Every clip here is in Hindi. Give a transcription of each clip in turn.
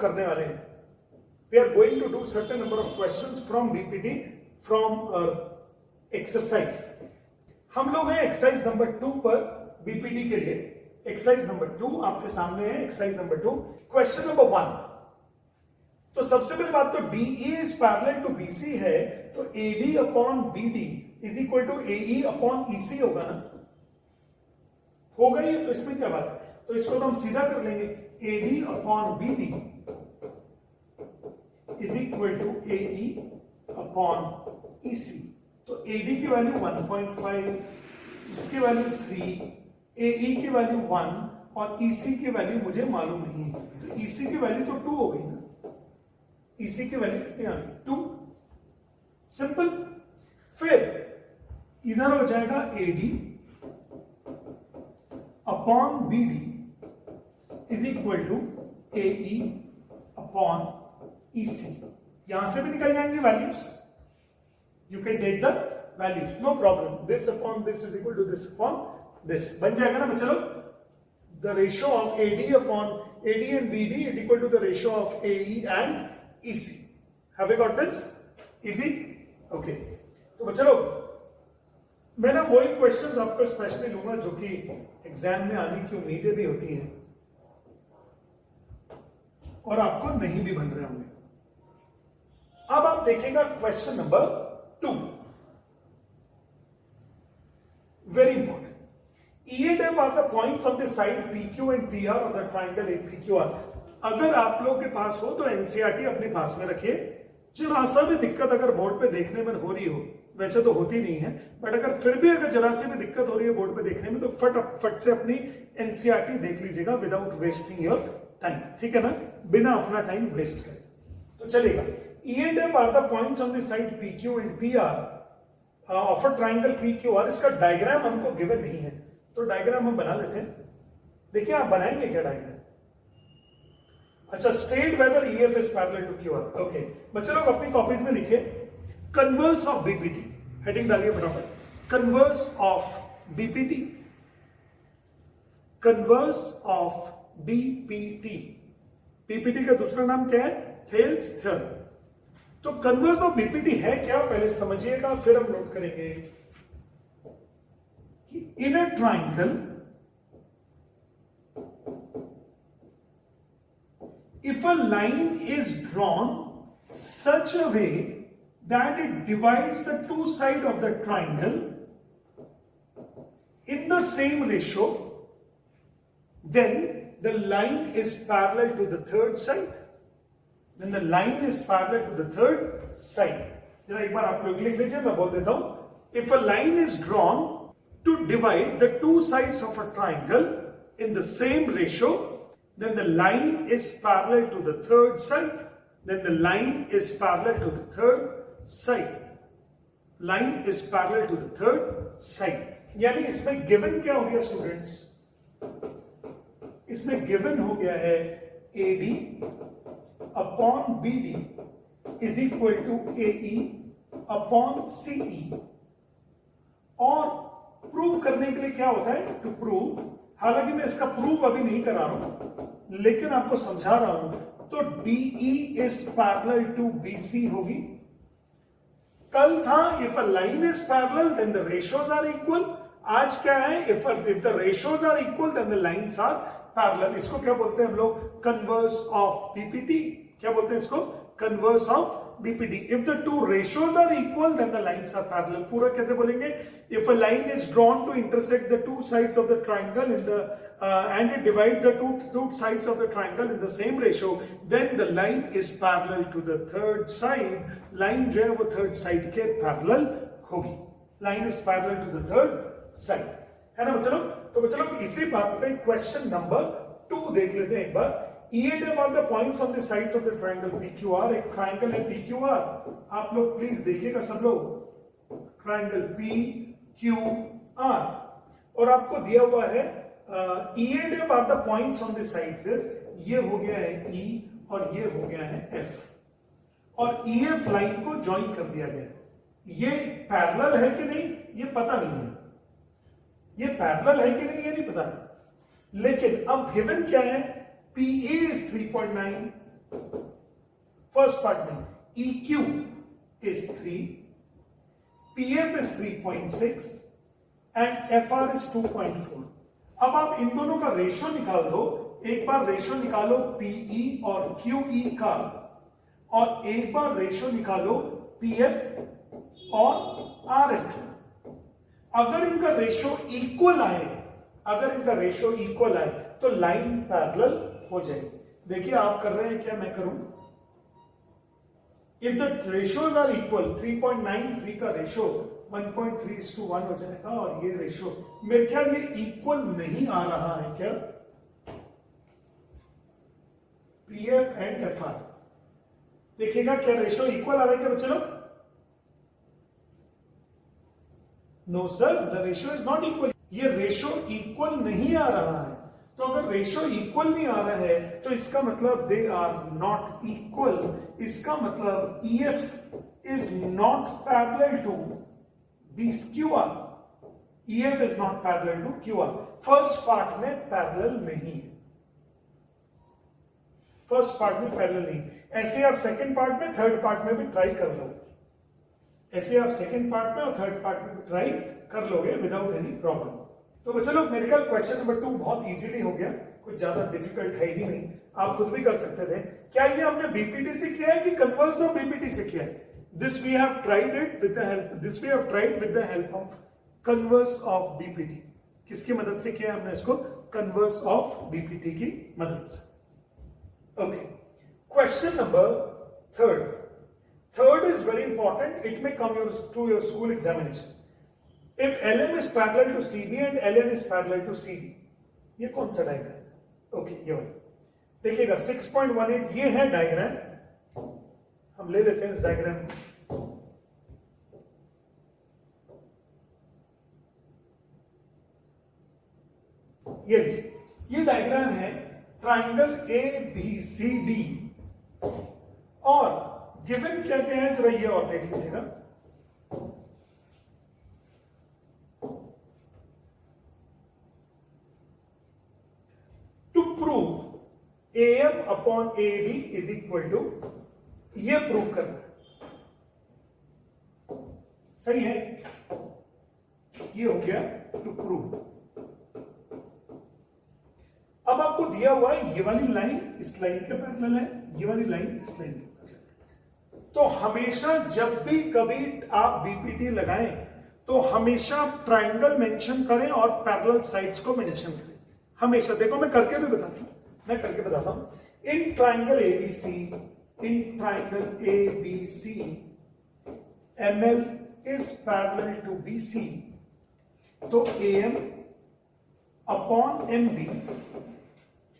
करने वाले हैं. We are going to do certain number of questions from BPT from exercise. हम लोग हैं एक्सरसाइज नंबर 2 पर बीपीटी के लिए. एक्सरसाइज नंबर 2 आपके सामने है. Exercise number 2 question number 1. तो सबसे पहली बात तो DE is parallel to BC है, तो AD upon BD is equal to AE upon EC होगा ना. होगा ही, तो इसमें क्या बात है. तो इसको तो हम सीधा कर लेंगे. AD upon BD is equal to AE upon EC. तो AD की वैल्यू 1.5, इसकी वैल्यू 3, AE की वैल्यू 1 और EC की वैल्यू मुझे मालूम नहीं है. तो EC की वैल्यू तो 2 हो गई ना. EC की वैल्यू कितनी आ गई? 2. सिंपल. फिर इधर हो जाएगा AD upon BD is equal to AE upon EC. यहां से भी निकल जाएंगे values. You can take the values, no problem. This upon this is equal to this upon this. बन जाएगा ना. चलो, the ratio of AD and BD is equal to the ratio of AE and EC. Have you got this? Easy? Okay. तो चलो, मैं ना वही क्वेश्चंस आपको स्पेशली लूंगा जो कि एग्जाम में आने की उम्मीदें भी होती हैं और आपको नहीं भी बन रहे होंगे. अब आप देखिएगा question number 2. Very important. E and F are the points on the side PQ and PR of the triangle APQR. अगर आप लोग के पास हो तो एनसीईआरटी अपने पास में रखिए. जरा सा भी दिक्कत अगर बोर्ड पे देखने में हो रही हो, वैसे तो होती नहीं है, बट अगर फिर भी अगर जरा सी भी दिक्कत हो रही है बोर्ड पे देखने में, तो फट से अपनी एनसीईआरटी देख लीजिएगा विदाउट वेस्टिंग योर टाइम. ठीक है ना, बिना अपना टाइम वेस्ट करे. तो चलेगा. E and F are the points on the side PQ and PR of a triangle PQR. इसका डायग्राम हमको गिवन नहीं है, तो डायग्राम हम बना लेते हैं. देखिए, आप बनाएंगे क्या डायग्राम? अच्छा, state whether EF is parallel to QR. Okay, बच्चे लोग अपनी कॉपीज में लिखिए कन्वर्स ऑफ BPT. हेडिंग डालिए फटाफट. Converse of BPT. Converse of BPT. BPT का दूसरा नाम क्या है? Thales theorem. तो कन्वर्स ऑफ बीपीटी है क्या, पहले समझिएगा, फिर हम नोट करेंगे कि in a triangle if a line is drawn such a way that it divides the two side of the triangle in the same ratio, then the line is parallel to the third side. Then the line is parallel to the third side. जरा एक बार आप लोग लिख लीजिए, मैं बोल देता हूं. If a line is drawn to divide the two sides of a triangle in the same ratio, then the line is parallel to the third side. Then the line is parallel to the third side. Line is parallel to the third side. यानी इसमें given क्या हो गया स्टूडेंट्स? इसमें given हो गया है AD upon BD is equal to AE upon CE. और प्रूव करने के लिए क्या होता है? टू प्रूव, हालांकि मैं इसका प्रूव अभी नहीं करा रहा हूं, लेकिन आपको समझा रहा हूं. तो DE is parallel to BC होगी. कल था if a line is parallel then the ratios are equal. आज क्या है? If the ratios are equal then the lines are parallel. इसको क्या बोलते हैं हम लोग? Converse of BPT. क्या बोलते हैं इसको? Converse of BPT. If the two ratios are equal then the lines are parallel. पूरा कैसे बोलेंगे? If a line is drawn to intersect the two sides of the triangle in the and it divide the two sides of the triangle in the same ratio, then the line is parallel to the third side. line जो है वो third side के parallel होगी. line is parallel to the third side. है ना बच्चों? तो बच्चों इसी बात पे क्वेश्चन नंबर 2 देख लेते हैं एक बार. E and F are the points on the sides of the triangle PQR. एक ट्राइंगल है PQR. आप लोग प्लीज देखिएगा सब लोग. ट्राइंगल PQR और आपको दिया हुआ है E and F are the points on the sides. this ये हो गया है E और ये हो गया है F और EF लाइन को ज्वाइन कर दिया गया. ये पैरेलल है कि नहीं ये पता नहीं है. ये पैरेलल है कि नहीं ये नहीं पता. लेकिन अब गिवन क्या है? PA is 3.9, फर्स्ट पार्ट में EQ is 3, PF is 3.6 and FR is 2.4. अब आप इन दोनों का रेशो निकाल दो, एक बार रेशो निकालो PE और QE का, और एक बार रेशो निकालो PF और RF का। अगर इनका रेशो इक्वल आए, तो लाइन पैरेलल हो जाएगी। देखिए आप कर रहे हैं क्या, मैं करूं। If the ratios are equal, 3.93 का रेशो 1.3:1 हो जाएगा, और ये रेशो मेरे ख्याल ये इक्वल नहीं आ रहा है क्या, PF एंड FR। देखिएगा क्या रेशो इक्वल आ रहा है क्या बच्चे लोग? No sir, the ratio is not equal. ये रेशो इक्वल नहीं आ रहा है। तो अगर रेशो इक्वल नहीं आ रहा है तो इसका मतलब दे आर नॉट इक्वल। इसका मतलब EF is not parallel to QR। EF is not parallel to QR। First part में पैरेलल नहीं है, फर्स्ट पार्ट में पैरेलल नहीं। ऐसे आप सेकंड पार्ट में, थर्ड पार्ट में भी ट्राई कर लोगे। ऐसे आप सेकंड पार्ट में और थर्ड पार्ट में भी ट्राई कर लोगे विदाउट एनी प्रॉब्लम। तो चलो मेरे ख्याल क्वेश्चन नंबर 2 बहुत इजीली हो गया, कुछ ज्यादा डिफिकल्ट है ही नहीं, आप खुद भी कर सकते थे। क्या ये हमने बीपीटी से किया है कि कन्वर्स ऑफ बीपीटी से किया है? This we have tried it with the help of converse of BPT. किसकी मदद से किया हमने इसको? कन्वर्स ऑफ बीपीटी की मदद से। Okay, question number 3rd is very important. It may come to your school examination. If LM is parallel to CB and LN is parallel to CD, ये कौन सा डायग्राम है? ओके, ये वाला देखिएगा 6.18, ये है डायग्राम। हम ले लेते हैं इस डायग्राम को। ये लीजिए, ये डायग्राम है ट्राइंगल ABCD, और गिवन क्या क्या है जरा ये और देख लीजिएगा। To prove AM upon AB is equal to, ये प्रूव करना है, सही है? ये हो गया टू प्रूव। अब आपको दिया हुआ है ये वाली लाइन इस लाइन के पैरेलल है, ये वाली लाइन इस लाइन के पैरेलल है। तो हमेशा जब भी कभी आप बीपीटी लगाएं तो हमेशा ट्राइंगल मेंशन करें और पैरेलल साइड्स को मेंशन करें हमेशा। देखो मैं करके भी बताता हूं, in triangle ABC ML is parallel to BC, तो AM upon MB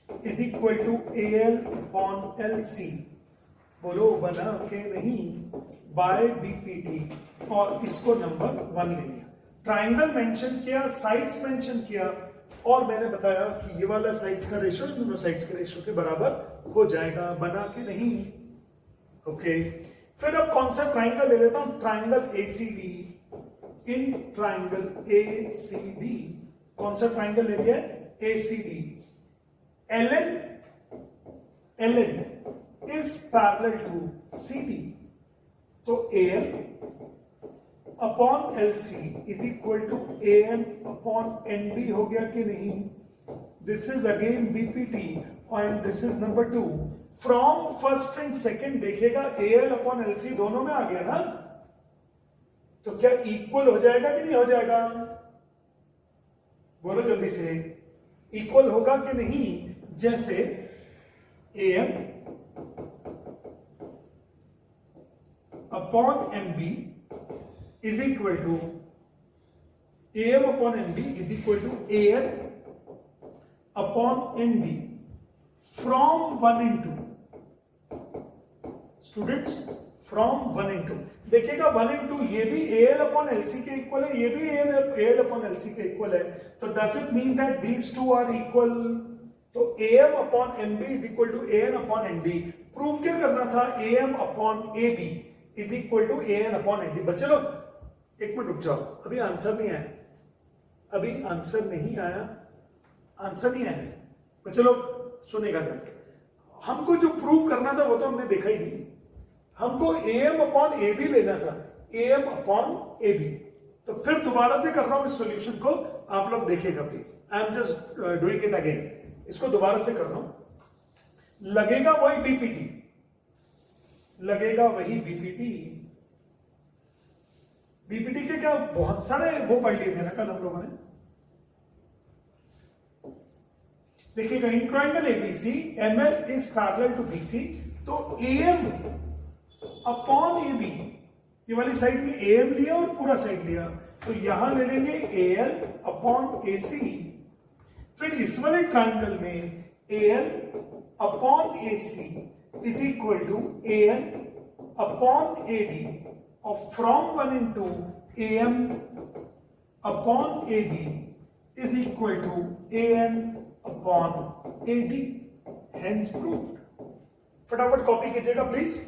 is equal to AL upon LC। बोलो बना के नहीं, बाय बीपीटी, और इसको नंबर 1 ले लिया। ट्राइंगल मेंशन किया, साइड्स मेंशन किया, और मैंने बताया कि ये वाला साइड्स का रेशो दोनों साइड्स के रेशो के बराबर हो जाएगा, बना के नहीं। ओके, फिर अब कौन सा ट्राइंगल ले लेता हूं? Triangle ACD। In triangle ACD कौन सा ट्राइंगल ले लिया? ACD। LN is parallel to CD, तो AL upon LC is equal to AN upon ND हो गया कि नहीं? This is again BPT and this is number 2। From first and second देखिएगा AL अपॉन LC दोनों में आ गया ना, तो क्या इक्वल हो जाएगा कि नहीं हो जाएगा? बोलो जल्दी से, इक्वल होगा कि नहीं? जैसे AM upon MB is equal to AM upon MB is equal to AN upon ND from 1 and 2। Students, from 1 and 2 देखिएगा 1 and 2 ये भी AL अपॉन LC के इक्वल है, ये भी AL अपॉन LC के इक्वल है। तो does it mean that these two are equal? तो AM upon MB is equal to AN upon ND। Proof क्या करना था? AM upon AB is equal to AN upon ND। बच्चे लोग एक मिनट रुक जाओ, अभी आंसर नहीं आया, आंसर नहीं आया। बच्चे लोग सुनेगा ध्यान से, हमको जो प्रूव करना था वो तो हमने देखा ही नहीं, हमको AM अपॉन AB लेना था, AM अपॉन AB। तो फिर दोबारा से कर रहा हूं इस सॉल्यूशन को, आप लोग देखिएगा please, I am just doing it again. इसको दोबारा से कर रहा हूं, लगेगा वही बीपीटी, लगेगा वही बीपीटी। बीपीटी के क्या बहुत सारे वो पढ़ लिए थे ना कल हम लोगों ने। देखिएगा, in triangle ABC ML is parallel to BC, तो एएम अपॉन एबी, ये वाली साइड में एएम लिया और पूरा साइड लिया, तो यहां ले लेंगे एएल अपॉन एसी। फिर इस वाले ट्रायंगल में AL upon AC is equal to AN upon AD, और from 1 and 2 AM upon AB is equal to AN upon AD, hence proved। फटाफट कॉपी कीजिएगा प्लीज,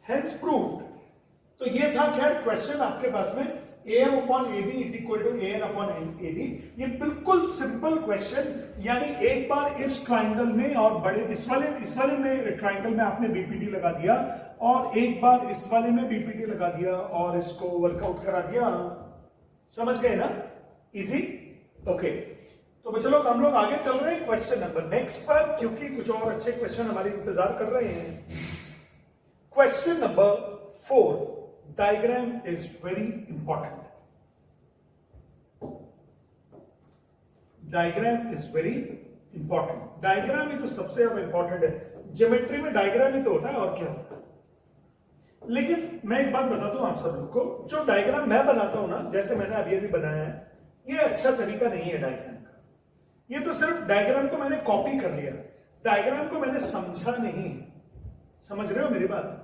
hence proved। तो ये था खैर क्वेश्चन आपके पास में, AM upon AB is equal to AN upon AD। ये बिल्कुल सिंपल क्वेश्चन, यानी एक बार इस ट्राइंगल में और बड़े इस वाले में ट्राइंगल में आपने बीपीटी लगा दिया, और एक बार इस वाले में बीपीटी लगा दिया और इसको वर्कआउट करा दिया, समझ गए ना, इजी। ओके, तो चलो हम लोग आगे चल रहे हैं क्वेश्चन नंबर नेक्स्ट पर, क्योंकि कुछ और अच्छे क्वेश्चन हमारे इंतजार कर रहे हैं। Question number 4, diagram is very important. Diagram is very important. Diagram ही तो सबसे ज्यादा इंपॉर्टेंट है, ज्योमेट्री में डायग्राम ही तो होता है, और क्या होता है। लेकिन मैं एक बात बता दूं आप सब लोग को, जो डायग्राम मैं बनाता हूं ना, जैसे मैंने अभी अभी बनाया है, ये अच्छा तरीका नहीं है डायग्राम का। ये तो सिर्फ डायग्राम को मैंने कॉपी कर लिया, डायग्राम को मैंने समझा नहीं। समझ रहे हो मेरी बात?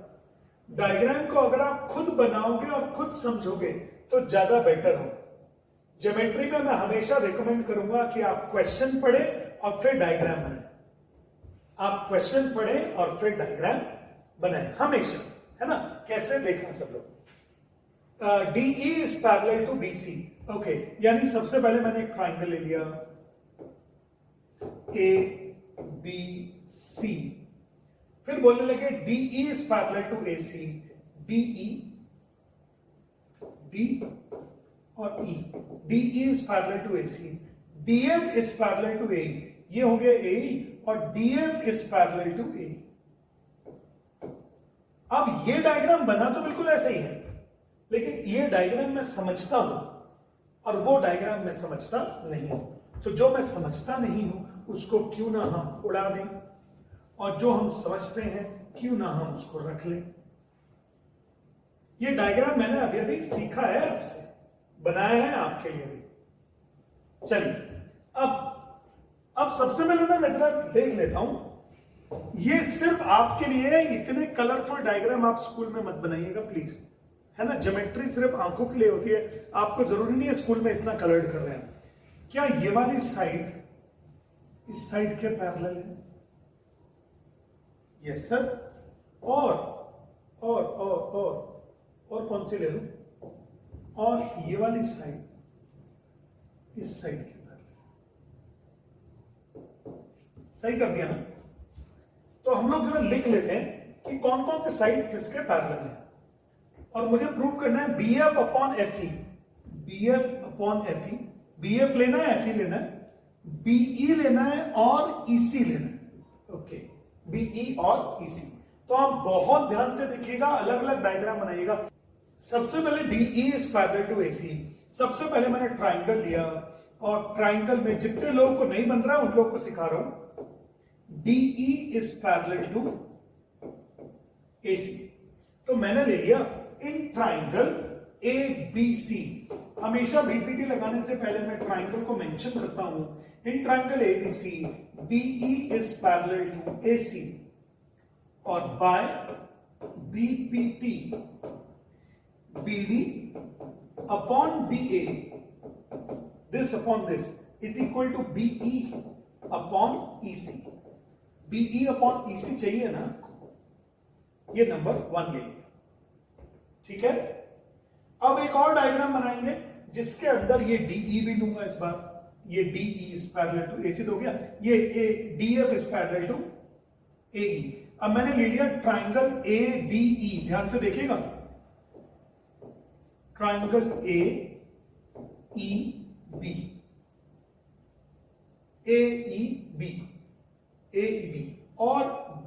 डायग्राम को अगर आप खुद बनाओगे और खुद समझोगे तो ज्यादा बेटर हो। ज्योमेट्री में मैं हमेशा रिकमेंड करूंगा कि आप क्वेश्चन पढ़े और फिर डायग्राम बनाए। आप क्वेश्चन पढ़े और फिर डायग्राम बनाए हमेशा, है ना। कैसे देखना सब लोग, DE is parallel to BC। Okay, यानी सबसे पहले मैंने एक ट्राइंगल ले लिया ABC, फिर बोलने लगे DE is parallel to AC, DE, D और E, DE is parallel to AC, DF is parallel to AE, ये हो गया AE, और DF is parallel to AE। अब ये डायग्राम बना तो बिल्कुल ऐसा ही है, लेकिन ये डायग्राम मैं समझता हूं और वो डायग्राम मैं समझता नहीं हूं। तो जो मैं समझता नहीं हूं उसको क्यों ना हम उड़ा दें, और जो हम समझते हैं क्यों ना हम उसको रख लें। ये डायग्राम मैंने अभी अभी सीखा है आपसे, बनाया है आपके लिए भी। चलिए, अब सबसे पहले ना मैं जरा देख लेता हूं, ये सिर्फ आपके लिए, इतने कलरफुल डायग्राम आप स्कूल में मत बनाइएगा प्लीज, है ना। ज्योमेट्री सिर्फ आंखों के लिए होती है, आपको जरूरी नहीं है स्कूल में इतना कलर्ड कर रहे हैं। क्या ये वाली साइड इस साइड के पैरेलल है? Yes sir. और कौन सी ले लूं? और ये वाली साइड इस साइड के पैरेलल, सही कर दिया ना। तो हम लोग जरा लिख लेते हैं कि कौन कौन से साइड किसके पैरेलल है, और मुझे प्रूव करना है BF upon FE, BF upon FE, BF लेना है, FE लेना है, BE लेना है और EC लेना है। ओके, BE और EC। तो आप बहुत ध्यान से देखिएगा, अलग अलग डायग्राम बनाइएगा। सबसे पहले DE is parallel to AC। सबसे पहले मैंने ट्राइंगल लिया, और ट्राइंगल में जितने लोगों को नहीं बन रहा उन लोगों को सिखा रहा हूं। DE is parallel to AC। तो मैंने ले लिया इन ट्राइंगल ABC। हमेशा बीपीटी लगाने से पहले मैं ट्राइंगल को मेंशन करता हूं। In triangle ABC, DE is parallel to AC, और bye BPT, BD upon DA, this upon this is equal to BE upon EC। BE upon EC चाहिए ना, ये नंबर 1 ले लिया, ठीक है। अब एक और डायग्राम बनाएंगे जिसके अंदर ये DE भी लूंगा इस बार, ये DE is parallel to AC हो गया, ये DF is parallel to AE। अब मैंने ले लिया ट्राइंगल ABE, ध्यान से देखिएगा, ट्राइंगल AEB, AEB और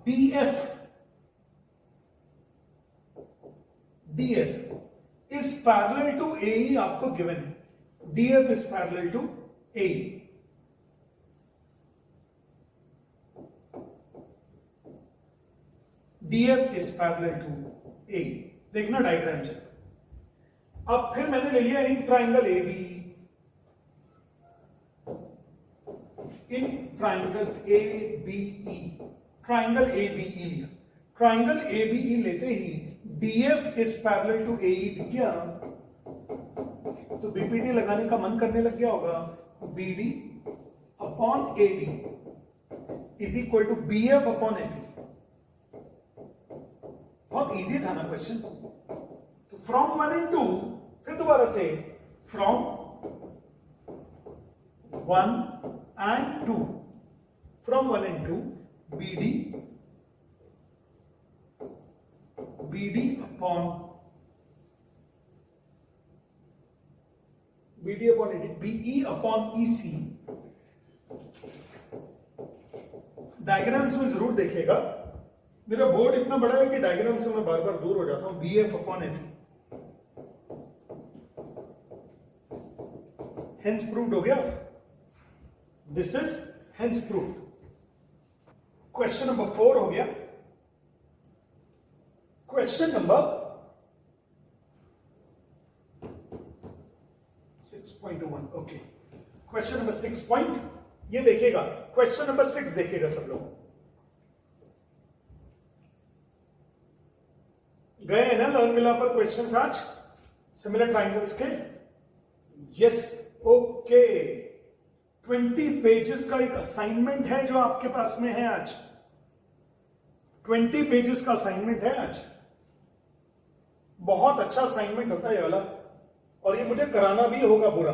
DF is parallel to AE, आपको गिवन है, DF is parallel to AE। DF is parallel to AE, देखना डायग्राम से। अब फिर मैंने ले लिया in triangle ABE, in triangle ABE, triangle ABE लिया, ट्राइंगल ABE लेते ही DF is parallel to AE दिख गया, तो BPD लगाने का मन करने लग गया होगा, BD upon AD is equal to BF upon FE। बहुत इजी था ना क्वेश्चन। तो फ्रॉम 1 and 2, फिर दोबारा से from 1 and 2, from 1 and 2 BD upon AD, BE upon EC। Diagrams में जरूर देखिएगा, मेरा बोर्ड इतना बड़ा है कि डायग्राम से मैं बार बार दूर हो जाता हूं। BF upon FE, hence proved हो गया, this is hence proved. Question number 4 हो गया। Question number 6.1, okay. Question number 6 ये देखिएगा, क्वेश्चन नंबर 6 देखिएगा सब लोग। गए हैं ना लर्न मिला पर क्वेश्चंस आज सिमिलर ट्राइंगल्स के? Yes, okay. 20 पेजेस का एक असाइनमेंट है जो आपके पास में है आज। 20 पेजेस का असाइनमेंट है आज। बहुत अच्छा असाइनमेंट होता है ये वाला, और ये मुझे कराना भी होगा पूरा।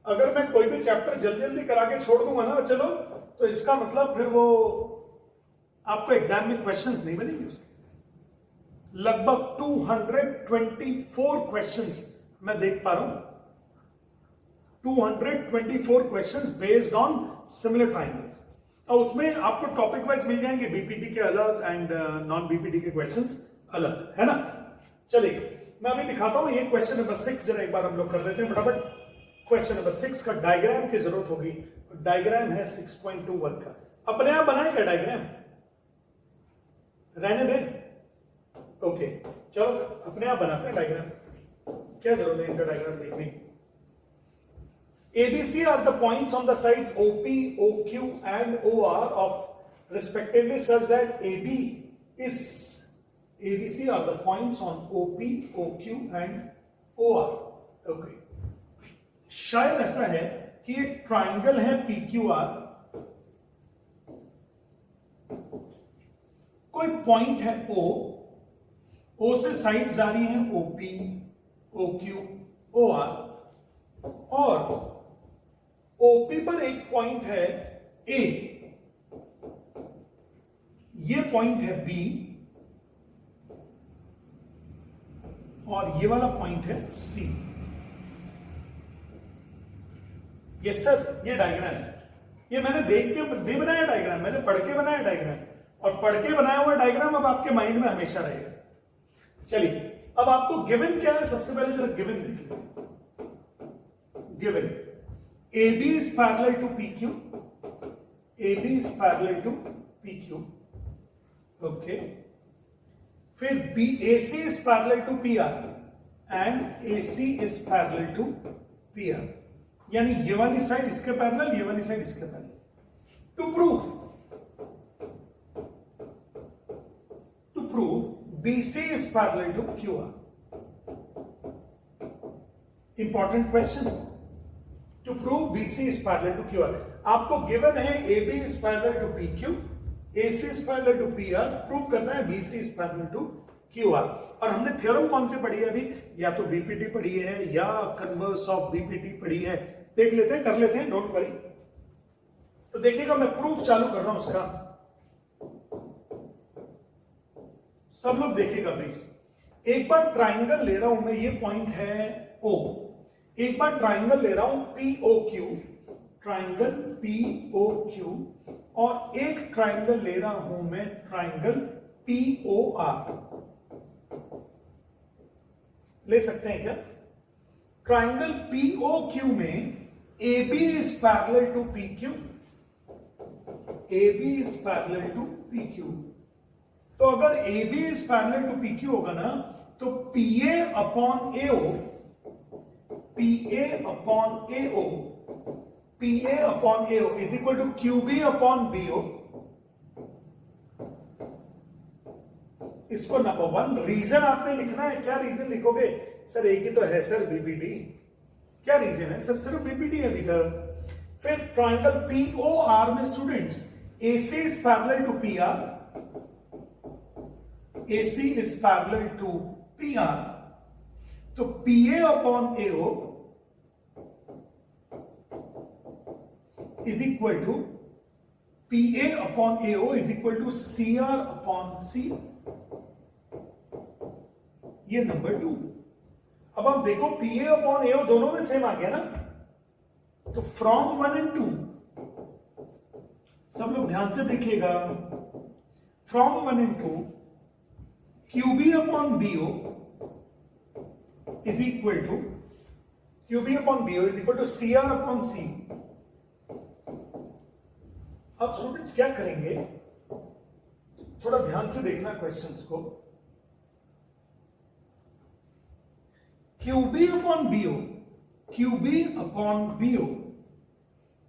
अगर मैं कोई भी चैप्टर जल्दी जल्दी करा के छोड़ दूंगा ना चलो, तो इसका मतलब फिर वो आपको एग्जाम में क्वेश्चंस नहीं बनेंगे उसके। लगभग 224 क्वेश्चंस मैं देख पा रहा हूं, 224 questions based on similar triangles, और उसमें आपको टॉपिक वाइज मिल जाएंगे, बीपीटी के अलग एंड नॉन बीपीटी के क्वेश्चंस अलग, है ना। चलिए मैं अभी दिखाता हूं, ये क्वेश्चन नंबर 6 जरा एक बार हम लोग कर लेते हैं फटाफट। क्वेश्चन नंबर 6 का डायग्राम की जरूरत होगी, डायग्राम है 6.21 का। अपने आप बनाएगा डायग्राम, रहने दें, ओके। चलो अपने आप बनाते हैं डायग्राम, क्या जरूरत है इनका डायग्राम देखने की। ABC are the points on the sides OP, OQ and OR of respectively such that ABC are the points on OP, OQ and OR, okay। शायद ऐसा है कि एक ट्राइंगल है PQR, कोई पॉइंट है O से साइड जा रही है OP, OQ, OR, और OP पर एक पॉइंट है A, ये पॉइंट है B, और ये वाला पॉइंट है C। ये सर ये डायग्राम है, ये मैंने देख के नहीं बनाया डायग्राम, मैंने पढ़ के बनाया डायग्राम, और पढ़ के बनाया हुआ डायग्राम अब आपके माइंड में हमेशा रहेगा। चलिए अब आपको गिवन क्या है, सबसे पहले जरा गिवन देख लीजिए। Given AB is parallel to PQ, AB is parallel to PQ, okay। फिर AC is parallel to PR and AC is parallel to PR, यानी ये वाली साइड इसके पैरेलल, ये वाली साइड इसके parallel. To prove BC is parallel to QR, important question. To prove BC is parallel to QR, आपको गिवन है AB is parallel to PQ, AC is parallel to PR, prove करना है BC is parallel to QR। और हमने थ्योरम कौन सी पढ़ी है अभी, या तो बीपीटी पढ़ी है या कन्वर्स ऑफ बीपीटी पढ़ी है, देख लेते हैं, कर लेते हैं, डोंट वरी। तो देखिएगा मैं प्रूफ चालू कर रहा हूं उसका। सब लोग देखिएगा प्लीज। एक बार ट्राइंगल ले रहा हूं मैं, ये पॉइंट है O। एक बार ट्राइंगल ले रहा हूं POQ, ट्राइंगल POQ, और एक ट्राइंगल ले रहा हूं मैं ट्राइंगल POR। ले सकते हैं क्या? ट्राइंगल POQ में AB is parallel to PQ, AB is parallel to PQ। तो अगर AB is parallel to PQ होगा ना, तो PA upon AO, PA upon AO, PA upon AO is equal to QB upon BO। इसको नंबर 1 रीजन आपने लिखना है। क्या रीजन लिखोगे? सर एक ही तो है सर, बीपीटी। क्या रीजन है सर? सिर्फ बीपीटी है अभी तक। फिर ट्राइंगल POR में students AC is parallel to PR, AC is parallel to PR, तो PA upon AO is equal to PA upon AO is equal to CR upon C। ये नंबर 2। अब आप देखो PA अपॉन AO दोनों में सेम आ गया ना, तो फ्रॉम 1 and 2 सब लोग ध्यान से देखिएगा। From 1 and 2 QB upon BO is equal to QB upon BO is equal to CR upon C। अब स्टूडेंट्स क्या करेंगे, थोड़ा ध्यान से देखना क्वेश्चंस को। QB upon BO, QB upon BO,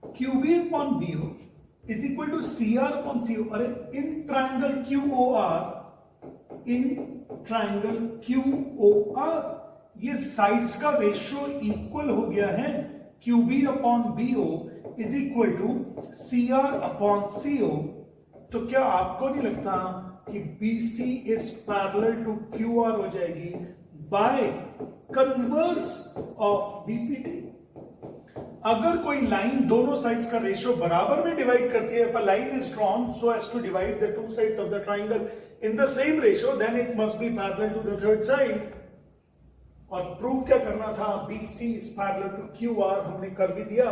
QB upon BO is equal to CR upon CO। अरे in triangle QOR, in triangle QOR ये साइड्स का रेशियो इक्वल हो गया है। QB upon BO is equal to CR upon CO। तो क्या आपको नहीं लगता कि BC is parallel to QR हो जाएगी बाय कन्वर्स ऑफ बीपीटी? अगर कोई लाइन दोनों साइड्स का रेशियो बराबर में डिवाइड करती है, if a line is drawn so as to divide the two sides of the triangle in the same ratio, then it must be parallel to the third side। और प्रूफ क्या करना था? BC is parallel to QR हमने कर भी दिया,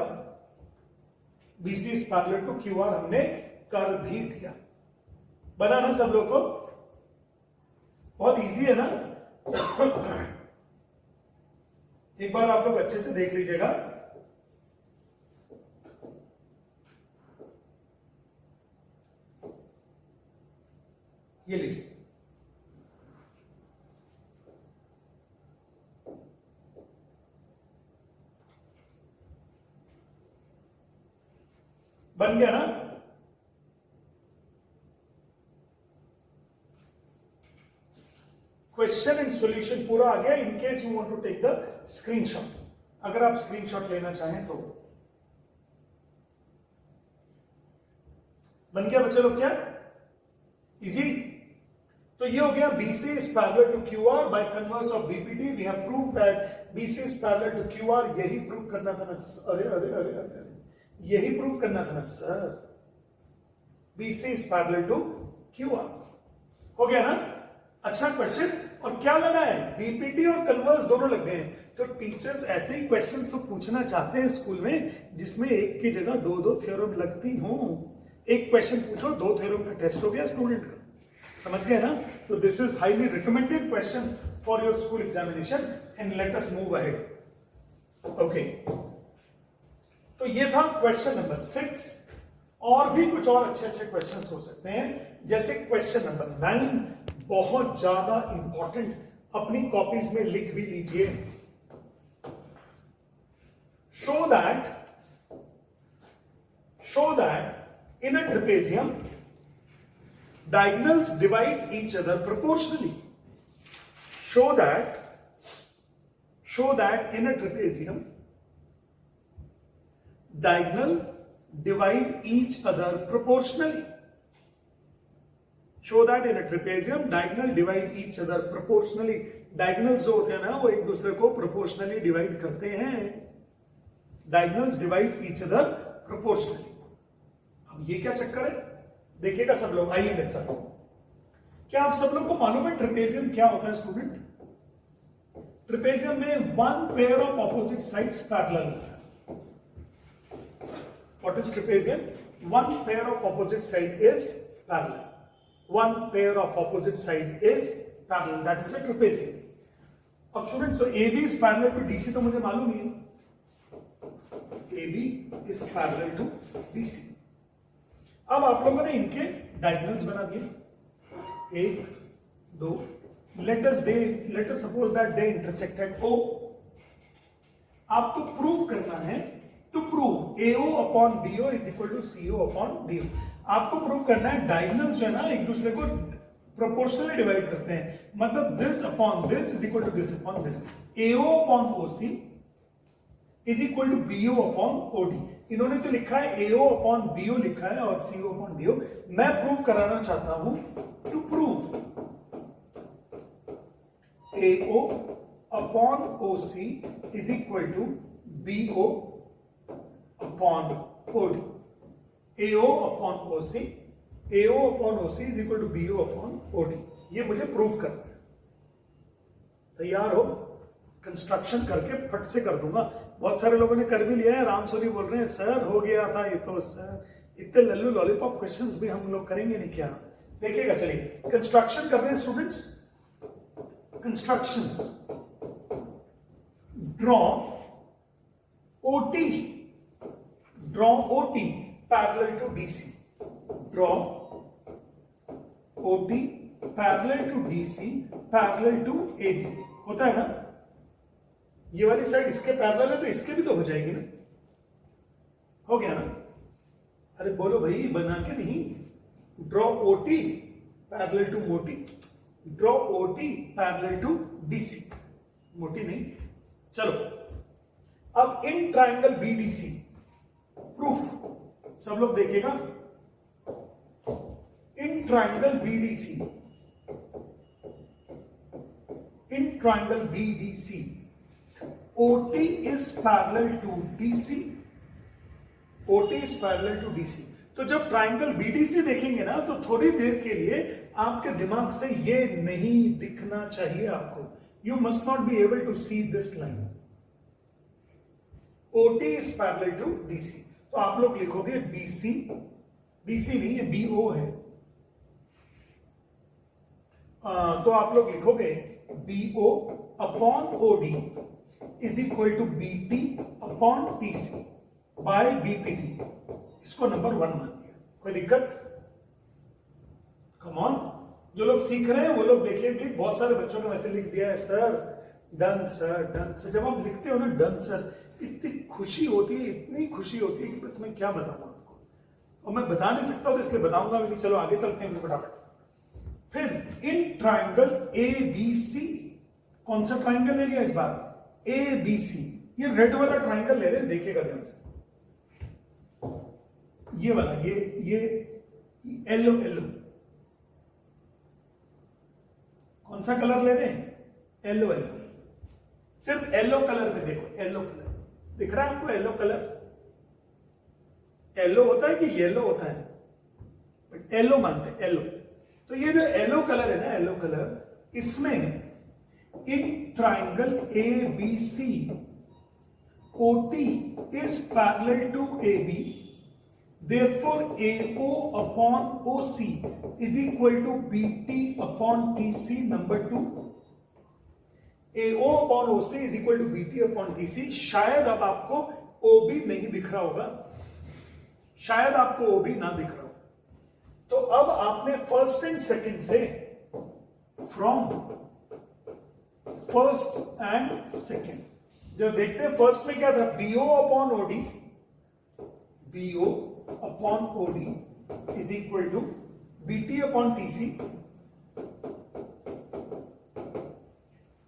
BC is parallel to QR हमने कर भी दिया। बना ना सब लोग को? बहुत इजी है ना? एक बार आप लोग अच्छे से देख लीजिएगा। ये लीजिए, बन गया ना? क्वेश्चन एंड सॉल्यूशन पूरा आ गया। In case you want to take the screenshot, अगर आप स्क्रीनशॉट लेना चाहें तो। बन गया बच्चे लोग? क्या इजी? तो ये हो गया BC is parallel to QR by converse of BPT। we have proved that BC is parallel to QR। यही प्रूव करना था ना? अरे अरे अरे अरे, यही प्रूव करना था ना sir? BC is parallel to QR हो गया ना? अच्छा क्वेश्चन। और क्या लगा है? बीपीटी और कन्वर्स दोनों लग गए हैं। तो टीचर्स ऐसे ही क्वेश्चंस तो पूछना चाहते हैं स्कूल में जिसमें एक की जगह दो दो थ्योरम लगती हो। एक क्वेश्चन पूछो, 2 थ्योरम का टेस्ट हो गया स्टूडेंट का। समझ गए ना? तो this is highly recommended question for your school examination and let us move ahead. Okay, तो ये था क्वेश्चन नंबर 6। और भी कुछ और अच्छे अच्छे क्वेश्चन हो सकते हैं, जैसे क्वेश्चन नंबर 9 बहुत ज्यादा इंपॉर्टेंट, अपनी कॉपीज में लिख भी लीजिए। Show that in a trapezium diagonals divides each other proportionally। show that in a trapezium diagonal divide each other proportionally। show that in a trapezium diagonal divide each other proportionally। diagonals जो होते हैं ना वो एक दूसरे को proportionally divide करते हैं। diagonals divides each other proportionally। अब ये क्या चक्कर है देखिएगा सब लोग, आइए मेरे साथ। क्या आप सब लोग को मालूम है ट्रेपेजियम क्या होता है स्टूडेंट? ट्रेपेजियम में one pair of opposite sides parallel होता है. What is trapezium? One pair of opposite side is parallel. One pair of opposite side is parallel, that is a trapezium. अब स्टूडेंट तो AB is parallel to DC तो मुझे मालूम ही है. AB is parallel to DC. अब आप लोगों ने इनके डायगोनल्स बना दिए. 1 2. let us suppose that they intersected O. आपको प्रूव करना है, to prove AO upon BO is equal to CO upon DO. आपको प्रूव करना है डायगोनल जो है ना एक दूसरे को प्रोपोर्शनली डिवाइड करते हैं. मतलब this upon this is equal to this upon this. AO upon OC is equal to BO upon OD. इन्होंने जो लिखा है AO अपॉन BO लिखा है और CO अपॉन DO. मैं प्रूव कराना चाहता हूं to prove AO upon OC is equal to BO upon OD. AO upon OC is equal to BO upon OD. ये मुझे प्रूव करना है. तैयार हो? कंस्ट्रक्शन करके फट से कर दूंगा. बहुत सारे लोगों ने कर भी लिया है. राम सोनी बोल रहे हैं सर हो गया था ये तो. सर इतने लल्लू लॉलीपॉप क्वेश्चंस भी हम लोग करेंगे नहीं क्या? देखिएगा. चलिए कंस्ट्रक्शन कर रहे हैं students. Constructions. Draw OT parallel to DC. Draw OT parallel to DC parallel to AB. होता है ना? ये वाली साइड इसके पैरेलल है तो इसके भी तो हो जाएगी ना. हो गया ना? अरे बोलो भाई, बना के नहीं. ड्रॉ OT पैरेलल टू मोटी. Draw OT parallel to DC. मोटी नहीं. चलो अब इन ट्राइंगल BDC प्रूफ सब लोग देखिएगा. इन triangle BDC OT is parallel to DC. OT is parallel to DC. तो जब ट्राइंगल BDC देखेंगे ना तो थोड़ी देर के लिए आपके दिमाग से ये नहीं दिखना चाहिए आपको. You must not be able to see this line. OT is parallel to DC. तो आप लोग लिखोगे BC नहीं है, BO है. तो आप लोग लिखोगे BO upon OD is equal to BT upon TC by BPT. इसको नंबर 1 मान दिया. कोई दिक्कत? Come on. जो लोग सीख रहे हैं वो लोग देखिए प्लीज. बहुत सारे बच्चों ने वैसे लिख दिया है sir done sir done sir. जब आप लिखते हो ना डन सर, इतनी खुशी होती है, इतनी खुशी होती है कि बस मैं क्या बताऊं आपको. और मैं बता नहीं सकता हूं तो इसलिए बताऊंगा भी. चलो आगे चलते हैं फटाफट. फिर इन ट्राइंगल ABC. कौन सा ट्राइंगल ले लिया इस बार? ABC. ये रेड वाला ट्राइंगल ले रहे हैं. देखिएगा ध्यान से. ये वाला ये येलो. कौन सा कलर ले रहे हैं? येलो. सिर्फ येलो कलर में देखो. येलो कलर दिख रहा है आपको? Yellow colour. येलो होता है कि येलो होता है? बट येलो मानते हैं. येलो. तो ये जो येलो कलर है ना, येलो कलर, इसमें इन triangle ABC OT is parallel to AB. Therefore AO upon OC is equal to BT upon TC. Number 2, AO upon OC is equal to BT upon TC. शायद अब आपको OB नहीं दिख रहा होगा. शायद आपको OB ना दिख रहा हो. तो अब आपने फर्स्ट एंड सेकंड से, फ्रॉम फर्स्ट एंड सेकंड, जब देखते हैं फर्स्ट में क्या था? BO upon OD. BO upon OD is equal to BT upon TC.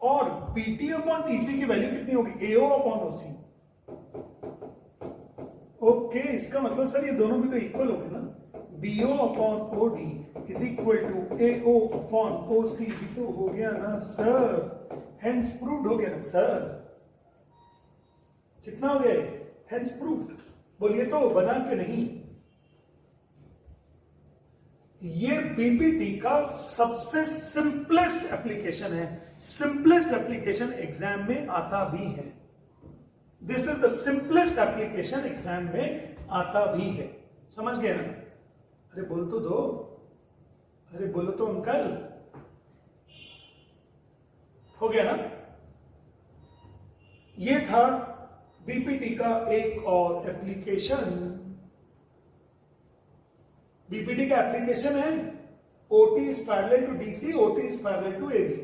और BT अपॉन TC की वैल्यू कितनी होगी? AO upon OC. ओके, इसका मतलब सर ये दोनों भी तो इक्वल हो गए ना. BO upon OD is equal to AO upon OC भी तो हो गया ना सर. हेंस प्रूव्ड हो गया ना सर. कितना हो गया? Hence proved. बोलिए तो बना के नहीं. ये बीपीटी का सबसे सिंपलेस्ट एप्लीकेशन है, सिंपलेस्ट एप्लीकेशन एग्जाम में आता भी है। This is the simplest application exam में आता भी है। समझ गए ना? अरे बोल तो दो, अरे बोलो तो अंकल। हो गया ना? ये था बीपीटी का एक और एप्लीकेशन। बीपीटी का एप्लीकेशन है OT is parallel to DC, OT is parallel to AB.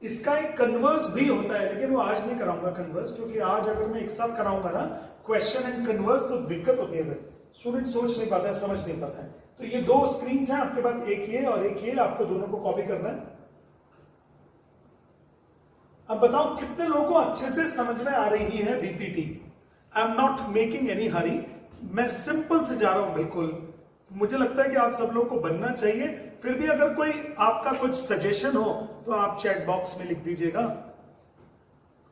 इसका एक कन्वर्स भी होता है, लेकिन वो आज नहीं कराऊंगा कन्वर्स, क्योंकि आज अगर मैं एक साथ कराऊंगा ना क्वेश्चन एंड कन्वर्स तो दिक्कत होती है, फिर स्टूडेंट सोच नहीं पाता है, समझ नहीं पाता है। तो ये दो स्क्रीन हैं आपके पास, एक ये और एक ये, आपको दोनों को कॉपी करना है। अब बताओ कितने लोगों को अच्छे से समझ में आ रही है BPT? I am not making any hurry, मैं सिंपल से जा रहा हूं बिल्कुल। मुझे लगता है कि आप सब लोग को बनना चाहिए। फिर भी अगर कोई आपका कुछ सजेशन हो तो आप चैट बॉक्स में लिख दीजिएगा।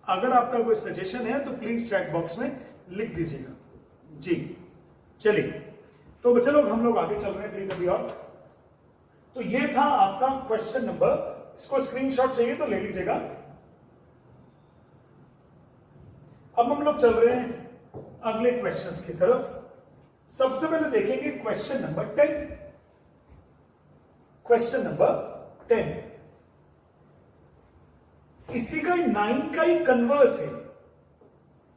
अगर आपका कोई सजेशन है तो प्लीज चैट बॉक्स में लिख दीजिएगा जी। चलिए तो बच्चे लोग हम लोग आगे चल रहे हैं प्लीज अभी। और तो ये था आपका क्वेश्चन नंबर, इसको स्क्रीनशॉट चाहिए तो ले लीजिएगा। अब हम लोग चल रहे हैं अगले क्वेश्चंस की तरफ। सबसे पहले देखेंगे क्वेश्चन नंबर 10। क्वेश्चन नंबर 10 इसी का 9 का ही कन्वर्स है।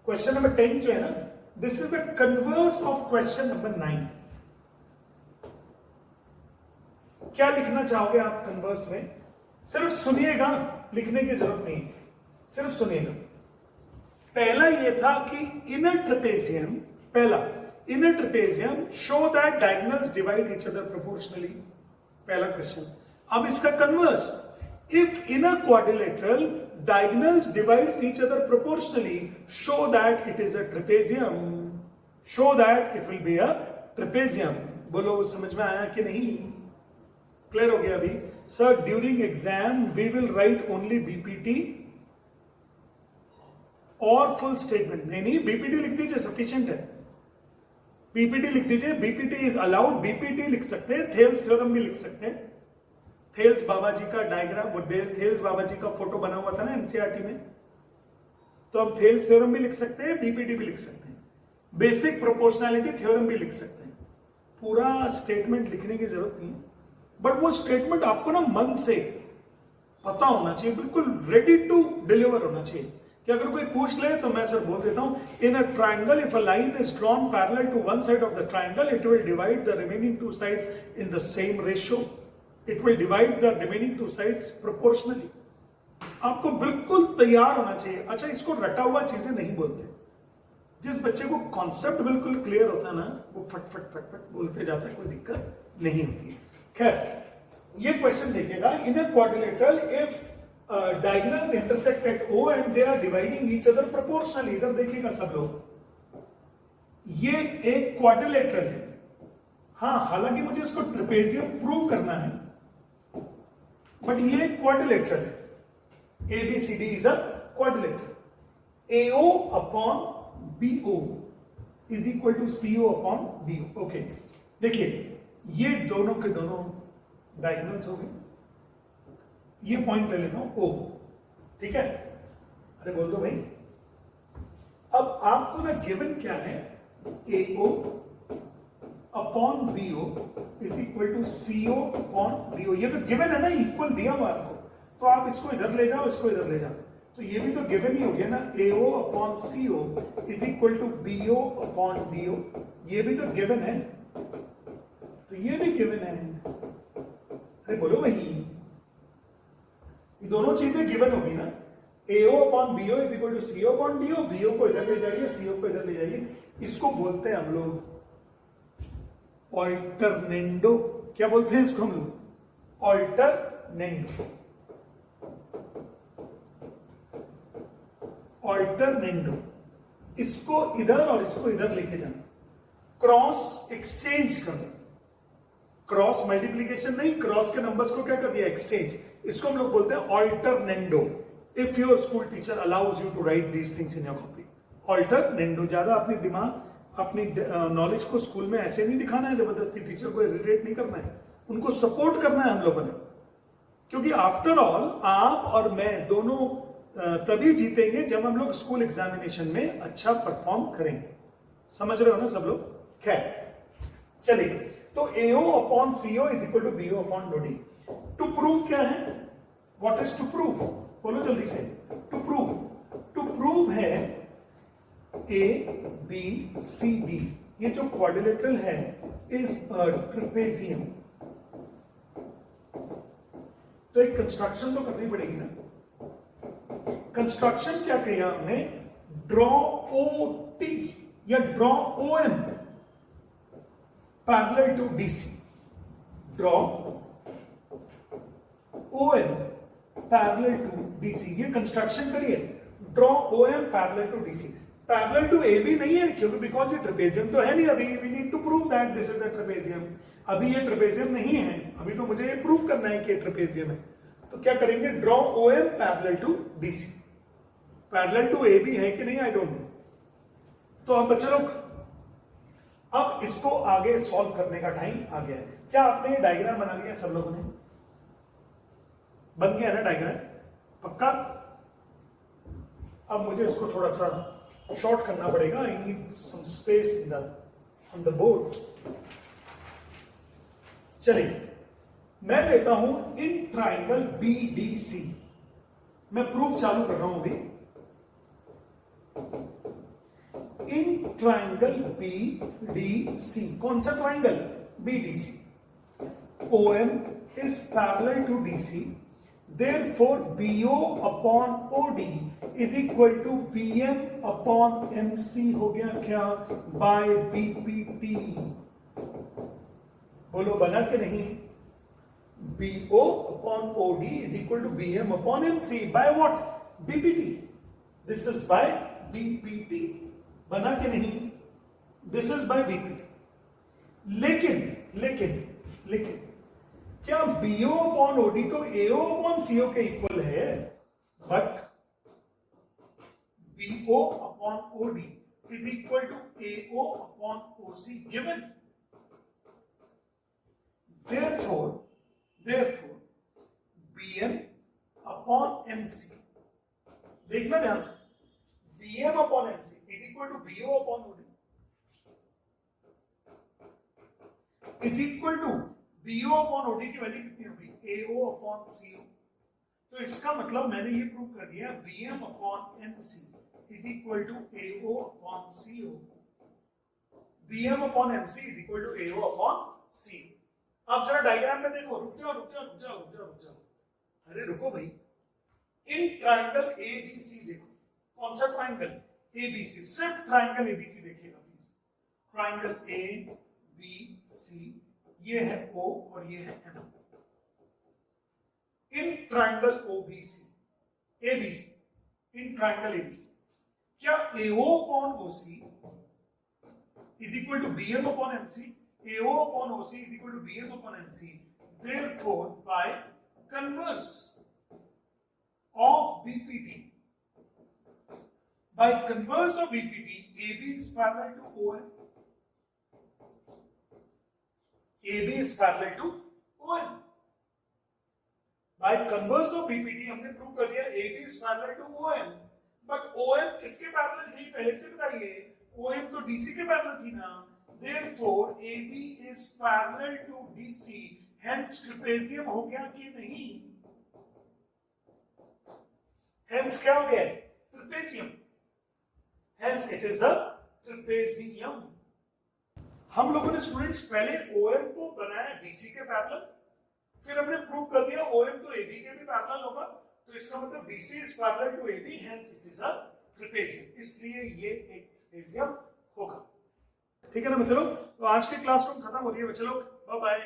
क्वेश्चन नंबर 10 जो है ना, this is the converse of question number 9। क्या लिखना चाहोगे आप कन्वर्स में? सिर्फ सुनिएगा, लिखने की जरूरत नहीं, सिर्फ सुनिएगा। पहला यह था कि इन अ ट्रेपेजियम, पहला in a trapezium show that diagonals divide each other proportionally, पहला क्वेश्चन। अब इसका converse, if in a quadrilateral diagonals divides each other proportionally show that it is a trapezium, show that it will be a trapezium. बोलो समझ में आया कि नहीं? क्लियर हो गया अभी? Sir during exam we will write only BPT और फुल स्टेटमेंट। नहीं, बीपीटी लिख दीजिए, सफिशिएंट है। बीपीटी लिख दीजिए, बीपीटी इज अलाउड। बीपीटी लिख सकते हैं, थेल्स थ्योरम भी लिख सकते हैं। थेल्स बाबा जी का डायग्राम, वो थेल्स बाबा जी का फोटो बना हुआ था ना एनसीईआरटी में, तो हम थेल्स थ्योरम भी लिख सकते हैं, बीपीटी भी लिख सकते हैं, बेसिक प्रोपोर्शनैलिटी थ्योरम भी लिख सकते हैं। पूरा स्टेटमेंट लिखने की जरूरत नहीं है, बट वो स्टेटमेंट आपको ना मन से पता होना चाहिए, बिल्कुल रेडी टू डिलीवर होना चाहिए। कि अगर कोई पूछ ले तो मैं सर बोल देता हूं, in a triangle if a line is drawn parallel to one side of the triangle it will divide the remaining two sides in the same ratio, it will divide the remaining two sides proportionally. आपको बिल्कुल तैयार होना चाहिए। अच्छा, इसको रटा हुआ चीजें नहीं बोलते। जिस बच्चे को कॉन्सेप्ट बिल्कुल क्लियर होता है ना, वो फट फट फट फट बोलते जाता है, कोई दिक्कत नहीं होती है। खैर ये क्वेश्चन देखिएगा, in a quadrilateral if diagonals intersect at O and they are dividing each other proportionally। इधर देखिएगा सब लोग, ये एक क्वाड्रिलेटरल है। हाँ, हालांकि मुझे इसको ट्रेपेजियम प्रूव करना है, बट ये क्वाड्रिलेटरल है। ABCD is a quadrilateral. AO upon BO is equal to CO upon DO। Okay, देखिए ये दोनों के दोनों डायगोनल्स हो गए। ये पॉइंट ले लेता हूं O, ठीक है? अरे बोल दो भाई। अब आपको ना गिवन क्या है, AO upon BO is equal to CO upon DO। ये तो गिवन है ना, इक्वल दिया हुआ आपको, तो आप इसको इधर ले जाओ, इसको इधर ले जाओ, तो ये भी तो गिवन ही हो गया ना। AO upon CO is equal to BO upon DO, ये भी तो गिवन है, तो ये भी गिवन है। अरे बोलो भाई, ये दोनों चीजें गिवन होगी ना। AO upon BO is equal to CO upon DO, BO को इधर ले जाइए, CO को इधर ले जाइए। इसको बोलते हैं हम लोग ऑल्टरनेंडो। क्या बोलते हैं इसको हम लोग? ऑल्टरनेंडो। ऑल्टरनेंडो। इसको इधर और इसको इधर लेके जाना, क्रॉस एक्सचेंज करना। क्रॉस मल्टीप्लीकेशन नहीं, क्रॉस के नंबर्स को क्या कर दिया? एक्सचेंज। इसको हम लोग बोलते हैं alternendo. If your school teacher allows you to write these things in your copy, alternendo. ज्यादा अपने दिमाग अपनी नॉलेज को स्कूल में ऐसे नहीं दिखाना है जबरदस्ती, टीचर को इरिटेट नहीं करना है, उनको सपोर्ट करना है हम लोगों ने। क्योंकि आफ्टर ऑल आप और मैं दोनों तभी जीतेंगे जब हम लोग स्कूल एग्जामिनेशन में अच्छा परफॉर्म करेंगे। समझ रहे हो ना सब लोग? खैर चलिए, तो AO upon CO is equal to BO upon D. To prove क्या है? What is to prove? बोलो जल्दी से। टू प्रूव है ABCD, ये जो क्वाड्रिलेटरल है इज ट्रेपेजियम। तो एक कंस्ट्रक्शन तो करनी पड़ेगी ना। कंस्ट्रक्शन क्या किया हमने? ड्रॉ OT या draw OM parallel to DC। Draw OM parallel to DC, ये कंस्ट्रक्शन करिए। Draw OM parallel to DC। Parallel to AB नहीं है क्योंकि बिकॉज ये ट्रेपेजियम तो है नहीं अभी। We need to prove that this is a trapezium. अभी ये ट्रेपेजियम नहीं है, अभी तो मुझे ये प्रूव करना है कि ये ट्रेपेजियम है। तो क्या करेंगे? Draw OM parallel to DC। Parallel to AB है कि नहीं आई डोंट नो। तो अब बच्चे लोग, अब इसको आगे सॉल्व करने का टाइम आ गया है। क्या आपने डायग्राम बना लिया? सब लोगों ने बन गया ना डायग्राम? पक्का? अब मुझे इसको थोड़ा सा शॉर्ट करना पड़ेगा। I need some space in the on the board. चलिए, मैं लेता हूं इन ट्राइंगल BDC। मैं प्रूफ चालू कर रहा हूं अभी। इन ट्राइंगल BDC, कौन सा triangle? BDC। OM is parallel to DC, therefore BO upon OD is equal to BM upon MC हो गया क्या? by BPT। बोलो बना के नहीं? BO upon OD is equal to BM upon MC by what? BPT। This is by BPT। बना के नहीं? This is by BPT। लेकिन क्या BO अपॉन OD तो AO अपॉन CO के इक्वल है, but BO upon OD is equal to AO upon OC given. Therefore BM upon MC, देखना ध्यान से, BM upon MC is equal to BO upon OD is equal to BO upon OD की वैल्यू कितनी होगी? AO upon CO। तो इसका मतलब मैंने ये प्रूव कर दिया BM upon MC is equal to AO upon CO। BM upon MC is equal to AO upon CO। आप जरा डायग्राम में देखो। रुक जाओ। अरे रुको भाई। इन ट्राइंगल ABC देखो। कौन सा ट्राइंगल? ABC। सिर्फ ट्राइंगल ABC देखिएगा प्लीज। ट्राइंगल ABC, ये है O और ये है M। In triangle ABC, in triangle ABC, क्या AO upon OC is equal to BM upon MC? AO upon OC is equal to BM upon MC. Therefore, by converse of BPT, AB is parallel to OM. AB is parallel to OM. By converse of BPT हमने प्रूव कर दिया AB is parallel to OM. But OM किसके पैरेलल थी? पहले से बताइए। OM तो DC के पैरेलल थी ना। Therefore, AB is parallel to DC, hence trapezium हो गया कि नहीं? Hence क्या हो गया? Trapezium. Hence it is the trapezium. हम लोगों ने स्टूडेंट्स पहले OM को बनाया DC के पैरेलल, फिर हमने प्रूव कर दिया OM तो AB के भी पैरेलल होगा, तो इसका मतलब DC is parallel to AB, hence it is a trapezium. इसलिए ये एक trapezium होगा। ठीक है ना बच्चे लोग? तो आज की क्लास रूम खत्म हो रही है बच्चे लोग। Bye bye.